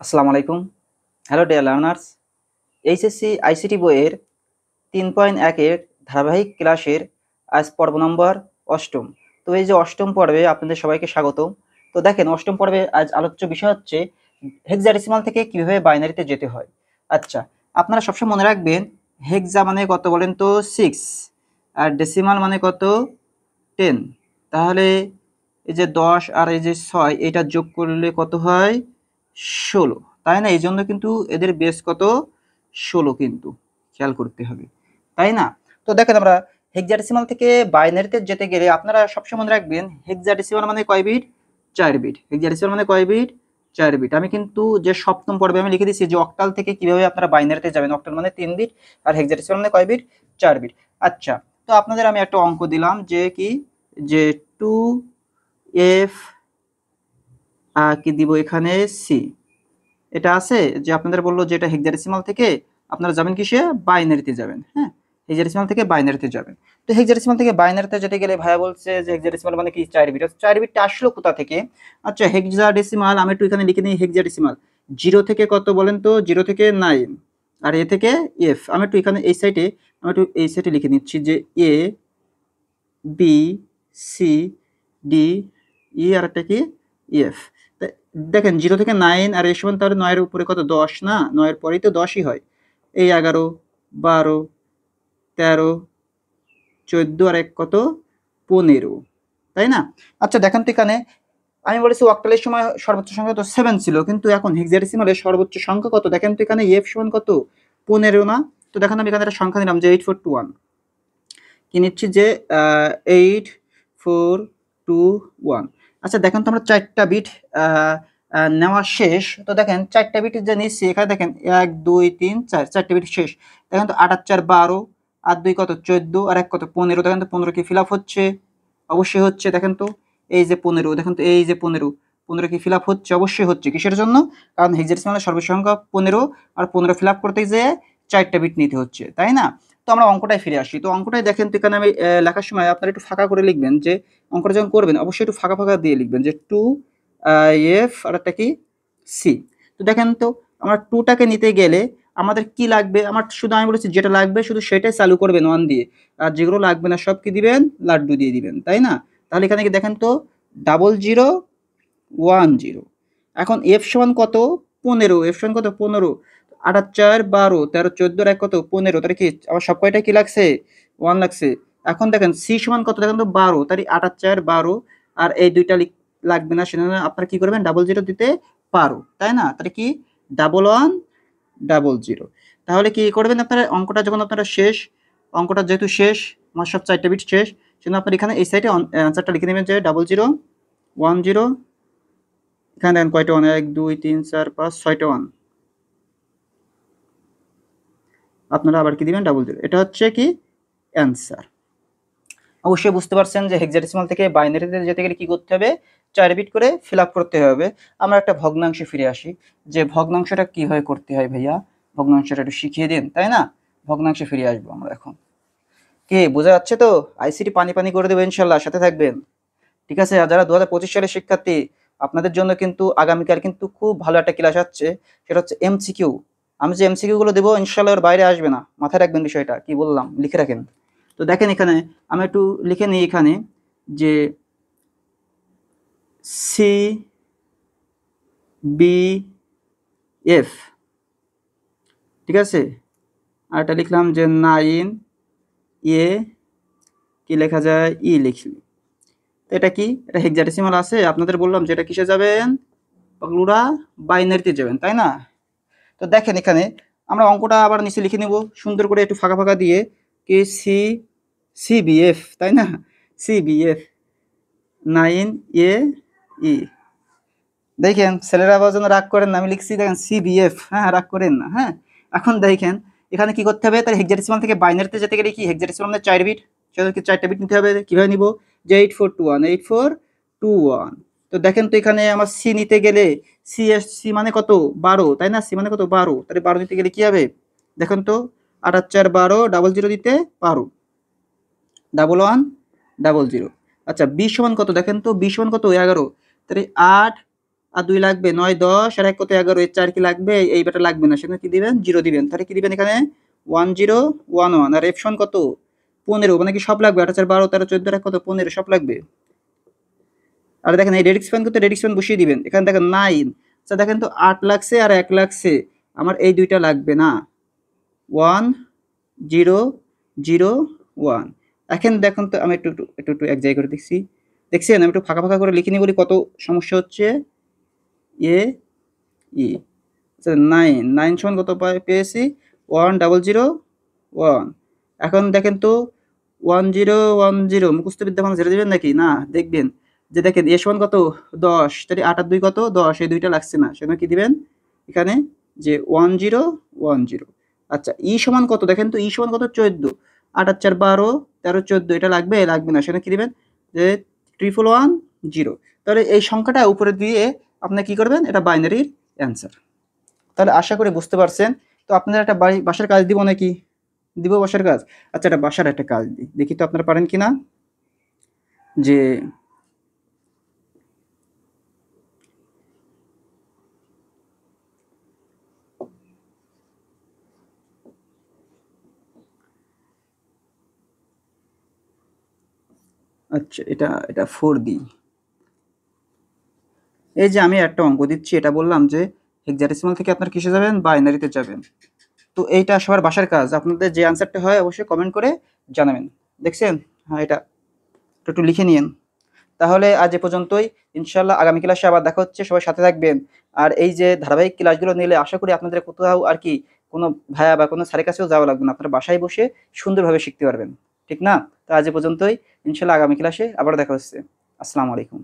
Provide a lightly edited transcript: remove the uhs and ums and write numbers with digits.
আসসালামু আলাইকুম। Hello dear learners. HSC ICT বইয়ের 3.1 এর ধারাবাহিক ক্লাসের আজ পর্ব নম্বর 8ম। তো এই যে 8ম পর্বে আপনাদের সবাইকে স্বাগতম। তো দেখেন 8ম পর্বে আজ আলোচ্য বিষয় হচ্ছে হেক্সাডেসিমাল থেকে কিভাবে বাইনারিতে যেতে হয়। আচ্ছা, আপনারা সবসময় মনে রাখবেন হেক্সা মানে কত বলেন তো 6 আর ডেসিমাল মানে কত 10। তাহলে এই যে 10 আর এই যে 6 এটা যোগ করলে কত হয় 16, তাই না? এই জন্য কিন্তু এদের বেস কত 16 কিন্তু খেয়াল করতে হবে, তাই না? তো দেখেন আমরা হেক্সাডেসিমাল থেকে বাইনারিতে যেতে গেলে আপনারা সবসময় মনে রাখবেন হেক্সাডেসিমাল মানে কয় বিট 4 বিট। হেক্সাডেসিমাল মানে কয় বিট 4 বিট। আমি কিন্তু যে সপ্তম পর্বে আমি লিখে দিয়েছি যে অক্টাল থেকে কিভাবে আপনারা বাইনারিতে যাবেন। অক্টাল মানে 3 বিট আর হেক্সাডেসিমাল মানে কয় বিট 4 বিট। আচ্ছা, তো আপনাদের আমি একটা অঙ্ক দিলাম যে কি যে 2f কি দিব এখানে সি, এটা আছে যে আপনাদের বললো যে এটা হেক্সাডেসিমাল থেকে আপনারা যাবেন কিসে বাইনারিতে যাবেন। হ্যাঁ, হেক্সাডেসিমাল থেকে বাইনারিতে যাবেন। তো হেক্সাডেসিমাল থেকে বাইনারিতে যেতে গেলে ভাইয়া বলছে যে হেক্সাডেসিমাল মানে কি 4 বিট। 4 বিটটা আসলো কোথা থেকে? আচ্ছা, হেক্সাডেসিমাল আমি একটু এখানে লিখে নিই। হেক্সাডেসিমাল 0 থেকে কত বলেন তো? 0 থেকে 9 আর এ থেকে এফ। আমি একটু এখানে এই সাইডে লিখে নিচ্ছি যে A B C D E আর একটা কি এফ। দেখেন 0 থেকে 9 আর এর সমান তাহলে 9 এর উপরে কত 10 না? 9 এর পরেই তো 10ই হয়। এই 11 12 13 14 আর এক কত 15, তাই না? আচ্ছা দেখেন তো এখানে আমি বলেছি অক্টালের সময় সর্বোচ্চ সংখ্যা তো 7 ছিল, কিন্তু এখন হেক্সাডেসিমালের সর্বোচ্চ সংখ্যা কত? দেখেন তো এখানে এফ সমান কত 15 না? তো দেখেন আমি এখানে একটা সংখ্যা নিলাম যে 8421, কি নিচ্ছি যে 8421। আচ্ছা দেখেন তো আমরা 4টা বিট নেওয়া শেষ। তো দেখেন 4টা বিট যে নিচ্ছি এখানে দেখেন 1 2 3 4, 4টা বিট শেষ। দেখেন তো 8 আর 4 12 আর 2 কত 14 আর 1 কত 15। দেখেন তো 15 কি ফিল আপ হচ্ছে? অবশ্যই হচ্ছে। দেখেন তো এই যে 15, দেখেন তো এই যে 15 কি ফিল আপ হচ্ছে? অবশ্যই হচ্ছে। কিসের জন্য? কারণ হেক্সাডেসিমালের সর্বসংখ্যা 15 আর 15 ফিল আপ করতে যেয়ে 4টা বিট নিতে হচ্ছে, তাই না? তো আমরা অঙ্কটায় ফিরে আসি। তো অঙ্কটায় দেখেন তো এখানে আমি লেখার সময় আপনারা একটু ফাঁকা করে লিখবেন যে অঙ্কটা যখন করবেন অবশ্যই একটু ফাঁকা ফাঁকা দিয়ে লিখবেন যে 2f আর একটা কি সি। তো দেখেন তো আমরা 2টাকে নিতে গেলে আমাদের কি লাগবে? আমার শুধু আমি বলেছি যেটা লাগবে শুধু সেটাই চালু করবেন 1 দিয়ে, আর যেগুলো লাগবে না সব কি দিবেন? লাড্ডু দিয়ে দিবেন, তাই না? তাহলে এখানে কি দেখেন তো 0010। এখন এফ সমান কত 15, এফ সমান কত 15, 8 আর 4 12 13 14 আর 1 কত 15, তাহলে কি আমার সব কয়টা কি লাগছে 1 লাগছে। এখন দেখেন সি সমান কত? দেখেন তো 12, তাহলে 8 আর 4 12 আর এই দুইটা লাগবে না, সেজন্য আপনারা কি করবেন 00 দিতে পারো, তাই না? তাহলে কি 1100। তাহলে কি করবেন আপনারা অঙ্কটা যখন আপনারা শেষ, অঙ্কটা যেহেতু শেষ আমার সব 4টা বিট শেষ, সেজন্য আপনারা এখানে এই সাইডে অ্যান্সারটা লিখে নেবেন যে 0010। এখানে দেখেন কয়টা 1 1 2 3 4 5 6টা 1, আপনারা আবার কি দিবেন 00। এটা হচ্ছে কি অ্যান্সার। অবশ্যই বুঝতে পারছেন যে হেক্সাডেসিমাল থেকে বাইনারিতে যেতে গেলে কি করতে হবে? 4 বিট করে ফিল আপ করতে হবে। আমরা একটা ভগ্নাংশে ফিরে আসি যে ভগ্নাংশটা কিভাবে করতে হয় ভাইয়া, ভগ্নাংশটা একটু শিখিয়ে দিন, তাই না? ভগ্নাংশে ফিরে আসবো আমরা এখন। কে বোঝা যাচ্ছে তো? আইসিটি পানি পানি করে দেবো ইনশাল্লাহ, সাথে থাকবেন, ঠিক আছে? আর যারা 2025 সালের শিক্ষার্থী আপনাদের জন্য কিন্তু আগামীকাল কিন্তু খুব ভালো একটা ক্লাস আসছে, সেটা হচ্ছে এমসিকিউ। আমি যে এমসিকিউ গুলো দেবো ইনশাল্লাহ ওর বাইরে আসবে না, মাথায় রাখবেন বিষয়টা, কি বললাম লিখে রাখেন। তো দেখেন এখানে আমি একটু লিখে নিই এখানে যে সি বি এফ, ঠিক আছে? আর এটা লিখলাম যে 9 এ কি লেখা যায় ই লিখলি। তো এটা কি? এটা হেক্সাডেসিমাল আছে, আপনাদের বললাম যে এটা কিসে যাবেন? পাগলুরা বাইনারিতে যাবেন, তাই না? তো দেখেন এখানে আমরা অঙ্কটা আবার নিচে লিখে নেব সুন্দর করে একটু ফাঁকা ফাঁকা দিয়ে কি সিবিএফ, তাই না? সিবিএফ 9 এ ই। দেখেন ছেলেরা আবার যেন রাগ করেন না, আমি লিখছি দেখেন সিবিএফ, হ্যাঁ রাগ করেন না। হ্যাঁ, এখন দেখেন এখানে কি করতে হবে? তার হেক্সাডেসিমাল থেকে বাইনারিতে যেতে গেলে কি হেক্সাডেসিমাল মানে 4 বিট, সেটা কি 4টা বিট নিতে হবে। কিভাবে নিব? যে 8421 তো দেখেন তো এখানে আমার সি নিতে গেলে সি মানে কত 12, তাই না? সি মানে কত 12, তাহলে 12 নিতে গেলে কি হবে? দেখেন তো 8 আর 4 12, 00 দিতে পারো 1100। আচ্ছা বি সমান কত? দেখেন তো বি সমান কত 11, তাহলে 8 আর 2 লাগবে, 9 10 আর 1 কত 11, এর 4 কি লাগবে? এই বেটা লাগবে না, সেখানে কি দিবেন? 0 দিবেন। তাহলে কি দিবেন এখানে? 1 0 1 1। আর f সমান কত? 15, মানে কি সব লাগবে? 8 4 12 13 14 আর কত? 15 সব লাগবে। আর দেখেন এই রেডিক্স ফান করতে রেডিক্স ফান বসিয়ে দিবেন। এখানে দেখেন 9, আচ্ছা দেখেন তো 8 লাগছে আর 1 লাগছে, আমার এই দুইটা লাগবে না। 1 0 0 1। এখন দেখুন তো, আমি একটু এক জায়গায় করে দেখছি, দেখছেন? আমি একটু ফাঁকা ফাঁকা করে লিখিনি বলি কত সমস্যা হচ্ছে। এ ই, আচ্ছা 9 9 সমান কত পেয়েছি? 1 0 0 1। এখন দেখেন তো 1 0 1 0 মুখস্থ বিদ্যা মানুষ ঝেড়ে দেবেন নাকি? না, দেখবেন যে দেখেন এ সমান কত? 10, তাহলে 8 আর 2 কত? 10, এই দুইটা লাগছে না, সেজন্য কি দিবেন এখানে? যে 1 0 1 0। আচ্ছা ই সমান কত? দেখেন তো ই সমান কত? 14, 8 আর 4 12 13 14, এটা লাগবে? লাগবে না, সেজন্য কি দিবেন? যে 111 0। তাহলে এই সংখ্যাটা উপরে দিয়ে আপনি কি করবেন? এটা বাইনারির অ্যান্সার। তাহলে আশা করি বুঝতে পারছেন। তো আপনারা একটা বাসার কাজ দিব নাকি? দিব বাসার কাজ? আচ্ছা এটা বাসার একটা কাজ দিই, দেখি তো আপনারা পারেন কিনা। যে আচ্ছা এটা 4 দিই। এই যে আমি একটা অঙ্ক দিচ্ছি, এটা বললাম যে হেক্সাডেসিমাল থেকে আপনারা কিসে যাবেন? বাইনারিতে যাবেন। তো এইটা সবার বাসার কাজ, আপনাদের যে অ্যান্সারটা হয় অবশ্যই কমেন্ট করে জানাবেন। দেখছেন? হ্যাঁ, এটা একটু লিখে নিয়েন। তাহলে আজ এ পর্যন্তই। ইনশাআল্লাহ আগামী ক্লাসে আবার দেখা হচ্ছে, সবাই সাথে থাকবেন। আর এই যে ধারাবাহিক ক্লাসগুলো নিলে আশা করি আপনাদের কোথাও আর কি কোনো ভাইয়া বা কোনো স্যারের কাছেও যাওয়া লাগবে না, আপনারা বাসায় বসে সুন্দরভাবে শিখতে পারবেন। ঠিক না? তো আজ এ পর্যন্তই। ইনশাআল্লাহ আগামী ক্লাসে আবার দেখা হচ্ছে। আসসালামু আলাইকুম।